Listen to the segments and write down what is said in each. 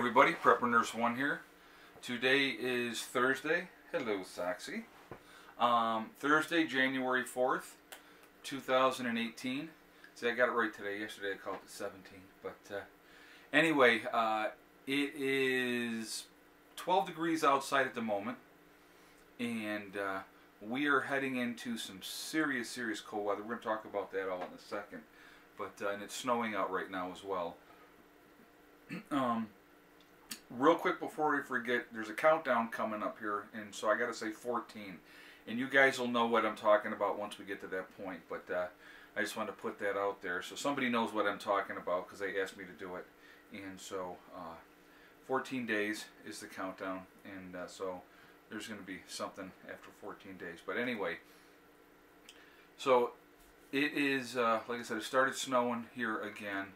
everybody, Prepper Nurse 1 here. Today is Thursday. Hello, Soxy. Thursday, January 4th, 2018. See, I got it right today. Yesterday I called it 17. But anyway, it is 12 degrees outside at the moment. And we are heading into some serious cold weather. We're going to talk about that all in a second. But and it's snowing out right now as well. Real quick before we forget, there's a countdown coming up here, and so I got to say 14. And you guys will know what I'm talking about once we get to that point, but I just wanted to put that out there so somebody knows what I'm talking about because they asked me to do it. And so 14 days is the countdown, and so there's going to be something after 14 days. But anyway, so it is, like I said, it started snowing here again.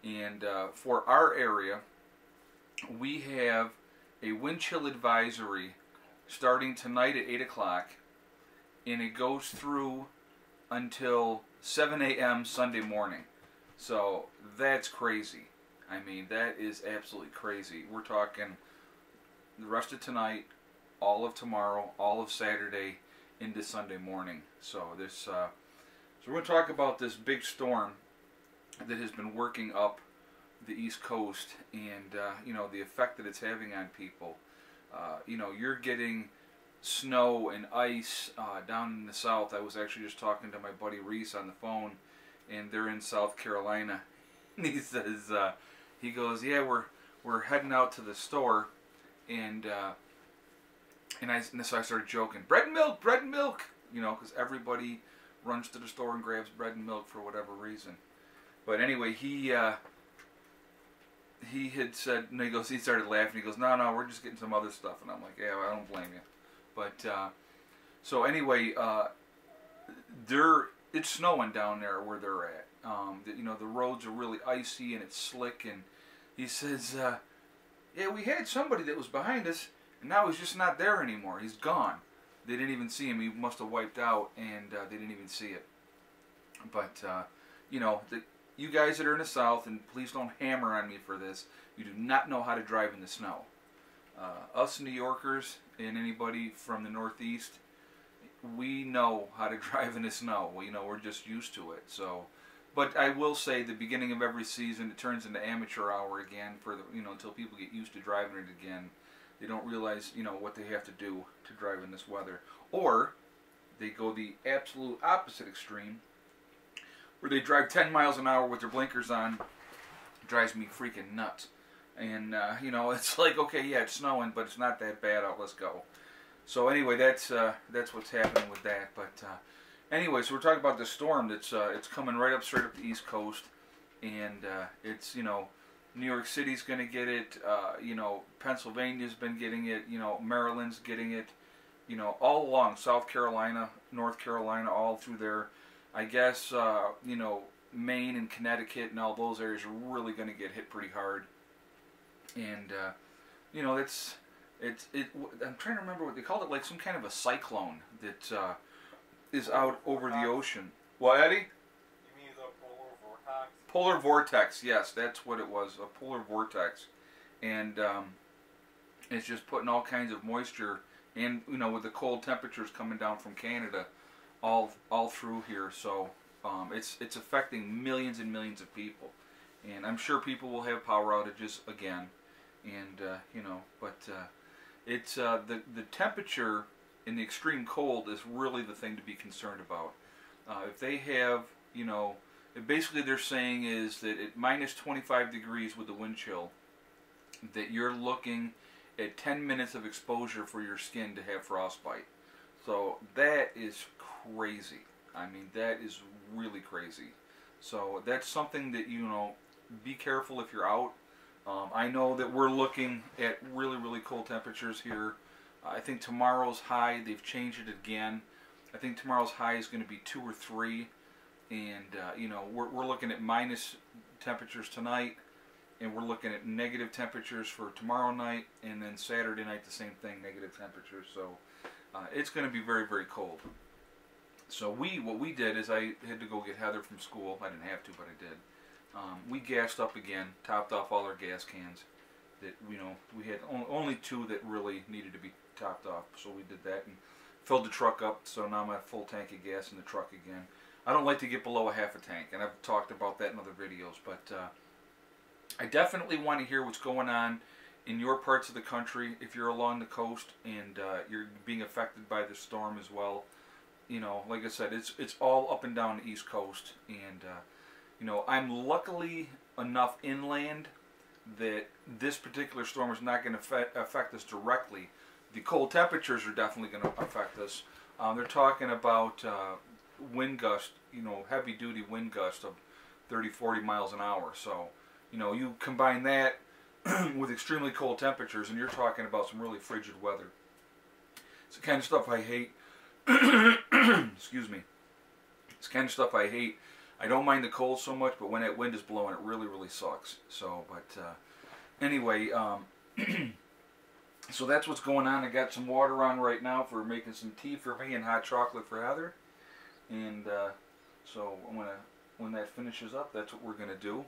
And for our area, we have a wind chill advisory starting tonight at 8 o'clock, and it goes through until 7 a.m. Sunday morning. So that's crazy. I mean, that is absolutely crazy. We're talking the rest of tonight, all of tomorrow, all of Saturday, into Sunday morning. So this, so we're going to talk about this big storm that has been working up the East Coast, and you know, the effect that it's having on people. You know, you're getting snow and ice down in the South. I was actually just talking to my buddy Reese on the phone, and they're in South Carolina. And he says, he goes, yeah, we're heading out to the store, and so I started joking, bread and milk, you know, because everybody runs to the store and grabs bread and milk for whatever reason. But anyway, he had said, and he started laughing. He goes, no, we're just getting some other stuff. And I'm like, yeah, I don't blame you. But, so anyway, it's snowing down there where they're at. You know, the roads are really icy and it's slick. And he says, yeah, we had somebody that was behind us, and now he's just not there anymore. He's gone. They didn't even see him. He must have wiped out, and they didn't even see it. But, you know, you guys that are in the South, and please don't hammer on me for this, you do not know how to drive in the snow. Us New Yorkers and anybody from the Northeast, we know how to drive in the snow. You know, we're just used to it. So, but I will say, the beginning of every season, it turns into amateur hour again for the, you know, until people get used to driving it again. They don't realize, you know, what they have to do to drive in this weather, or they go the absolute opposite extreme, where they drive 10 miles an hour with their blinkers on. It drives me freaking nuts. And, you know, it's like, okay, yeah, it's snowing, but it's not that bad out, let's go. So anyway, that's what's happening with that. But anyway, so we're talking about the storm that's it's coming right up straight up the East Coast. And it's, you know, New York City's going to get it, you know, Pennsylvania's been getting it, you know, Maryland's getting it, you know, all along, South Carolina, North Carolina, all through there. I guess, you know, Maine and Connecticut and all those areas are really going to get hit pretty hard. And, you know, I'm trying to remember what they called it, like some kind of a cyclone that is out over the ocean. What, Eddie? You mean the polar vortex? Polar vortex, yes, that's what it was, a polar vortex. And it's just putting all kinds of moisture, and, you know, with the cold temperatures coming down from Canada, all through here, so it's affecting millions and millions of people, and I'm sure people will have power outages again, and you know, but it's the temperature in the extreme cold is really the thing to be concerned about. If they have, you know, basically they're saying is that at minus 25 degrees with the wind chill, that you're looking at 10 minutes of exposure for your skin to have frostbite. So that is crazy. I mean, that is really crazy. So that's something that, you know, be careful if you're out. I know that we're looking at really cold temperatures here. I think tomorrow's high, they've changed it again. I think tomorrow's high is going to be 2 or 3. And, you know, we're looking at minus temperatures tonight. And we're looking at negative temperatures for tomorrow night. And then Saturday night, the same thing, negative temperatures. So it's going to be very cold. So what we did is I had to go get Heather from school. I didn't have to, but I did. We gassed up again, topped off all our gas cans, that we had only 2 that really needed to be topped off, so we did that and filled the truck up. So now I'm at full tank of gas in the truck again. I don't like to get below a half a tank, and I've talked about that in other videos, but I definitely want to hear what's going on in your parts of the country. If you're along the coast and you're being affected by the storm as well, like I said, it's all up and down the East Coast, and I'm luckily enough inland that this particular storm is not going to affect us directly. The cold temperatures are definitely going to affect us. They're talking about wind gust, heavy duty wind gust of 30-40 miles an hour. So, you combine that with extremely cold temperatures, and you're talking about some really frigid weather. It's the kind of stuff I hate. Excuse me. It's the kind of stuff I hate. I don't mind the cold so much, but when that wind is blowing, it really, really sucks. So, but anyway, so that's what's going on. I got some water on right now for making some tea for me and hot chocolate for Heather. And so when that finishes up, that's what we're going to do.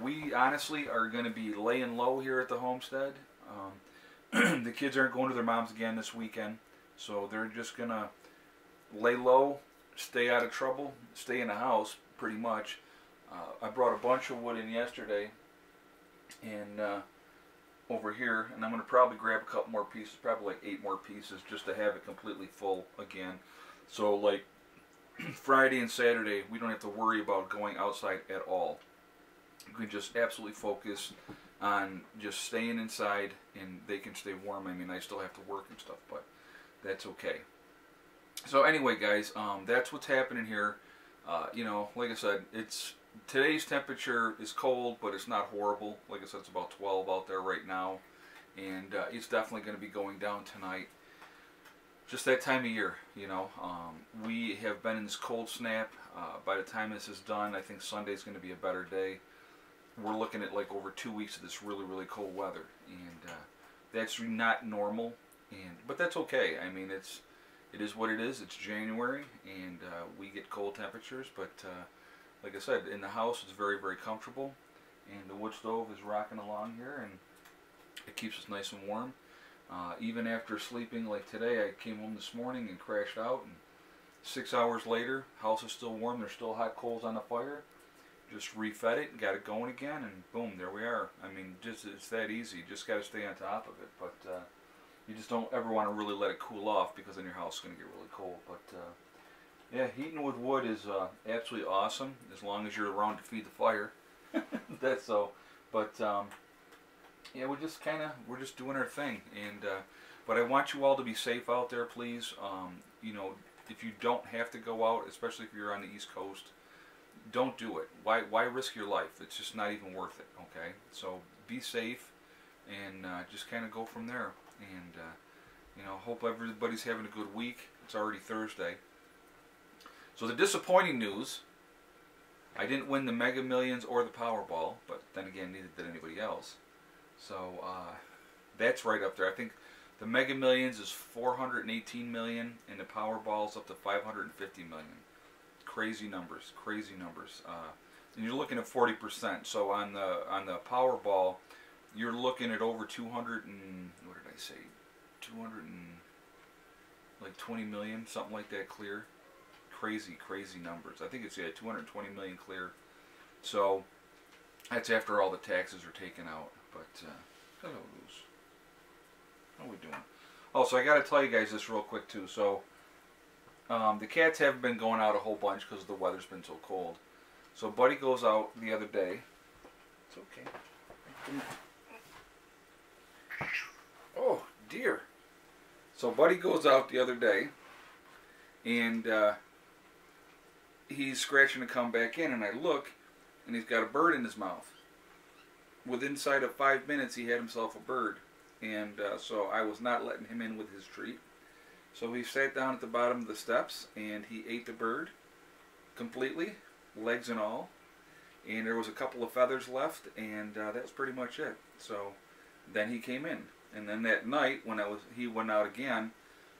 We honestly are going to be laying low here at the homestead. The kids aren't going to their moms again this weekend, so they're just going to lay low, stay out of trouble, stay in the house pretty much. I brought a bunch of wood in yesterday and over here, and I'm going to probably grab a couple more pieces, probably like 8 more pieces, just to have it completely full again. So like Friday and Saturday, we don't have to worry about going outside at all. You can just absolutely focus on just staying inside, and they can stay warm. I mean, I still have to work and stuff, but that's okay. So anyway, guys, that's what's happening here. Like I said, today's temperature is cold, but it's not horrible. Like I said, it's about 12 out there right now, and it's definitely going to be going down tonight. Just that time of year, we have been in this cold snap. By the time this is done, I think Sunday's going to be a better day. We're looking at like over 2 weeks of this really, really cold weather, and that's not normal. But that's okay. I mean, it is what it is. It's January, and we get cold temperatures. But like I said, in the house, it's very, very comfortable, and the wood stove is rocking along here, and it keeps us nice and warm. Even after sleeping like today, I came home this morning and crashed out, and 6 hours later, house is still warm. There's still hot coals on the fire. Just refed it and got it going again, and boom, there we are. I mean, it's that easy. You just got to stay on top of it. But you just don't ever want to really let it cool off, because then your house is going to get really cold. But yeah, heating with wood is absolutely awesome, as long as you're around to feed the fire. That's so. But yeah, we're just doing our thing. And but I want you all to be safe out there, please. If you don't have to go out, especially if you're on the East Coast, don't do it. Why risk your life? It's just not even worth it. Okay, so be safe, and just kind of go from there. And hope everybody's having a good week. It's already Thursday. So the disappointing news: I didn't win the Mega Millions or the Powerball, but then again, neither did anybody else. So that's right up there. I think the Mega Millions is 418 million, and the Powerball's up to 550 million. Crazy numbers, crazy numbers. And you're looking at 40%. So on the Powerball, you're looking at over 200 and what did I say? 200 and like 20 million, something like that clear. Crazy, crazy numbers. I think it's 220 million clear. So that's after all the taxes are taken out. But hello, Goose. How are we doing? Oh, so I got to tell you guys this real quick too. So the cats haven't been going out a whole bunch because the weather's been so cold. So Buddy goes out the other day. It's okay. Oh dear. So Buddy goes out the other day, and he's scratching to come back in, and I look, and he's got a bird in his mouth. Within inside of 5 minutes, he had himself a bird, and so I was not letting him in with his treat. So he sat down at the bottom of the steps, and he ate the bird completely, legs and all. And there was a couple of feathers left, and that's pretty much it. So then he came in, and then that night when he went out again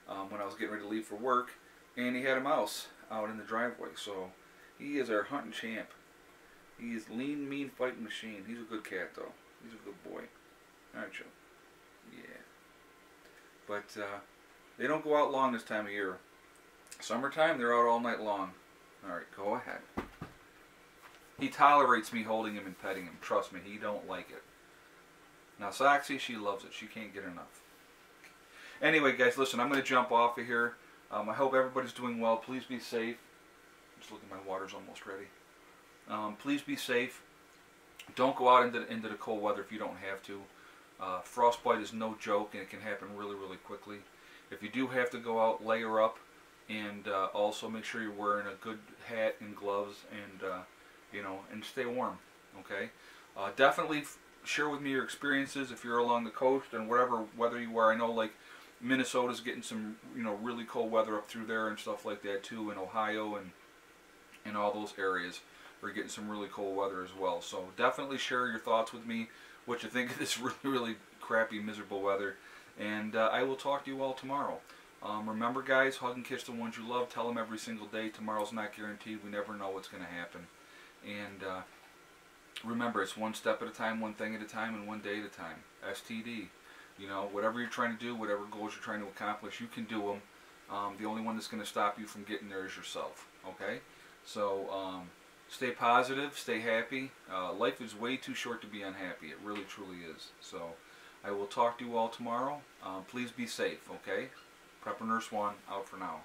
when I was getting ready to leave for work, and he had a mouse out in the driveway. So he is our hunting champ. He is lean, mean fighting machine. He's a good cat though. He's a good boy. aren't you? Yeah. But they don't go out long this time of year. Summertime, they're out all night long. All right, go ahead. He tolerates me holding him and petting him. Trust me, he don't like it. Now, Soxy, she loves it. She can't get enough. Anyway, guys, listen, I'm going to jump off of here. I hope everybody's doing well. Please be safe. Just looking, my water's almost ready. Please be safe. Don't go out into the cold weather if you don't have to. Frostbite is no joke, and it can happen really, really quickly. If you do have to go out, layer up, and also make sure you're wearing a good hat and gloves, and you know, and stay warm. Okay. Definitely share with me your experiences if you're along the coast and whatever weather you are. I know, like, Minnesota's getting some, you know, really cold weather up through there and stuff like that too, in Ohio and all those areas. We're getting some really cold weather as well. So definitely share your thoughts with me, what you think of this really, really crappy, miserable weather. And I will talk to you all tomorrow. Remember, guys, hug and kiss the ones you love. Tell them every single day. Tomorrow's not guaranteed. We never know what's going to happen. And remember, it's one step at a time, one thing at a time, and one day at a time. STD. You know, whatever you're trying to do, whatever goals you're trying to accomplish, you can do them. The only one that's going to stop you from getting there is yourself. Okay? So, stay positive, stay happy. Life is way too short to be unhappy. It really, truly is. So, I will talk to you all tomorrow. Please be safe, okay? Prepper Nurse 1, out for now.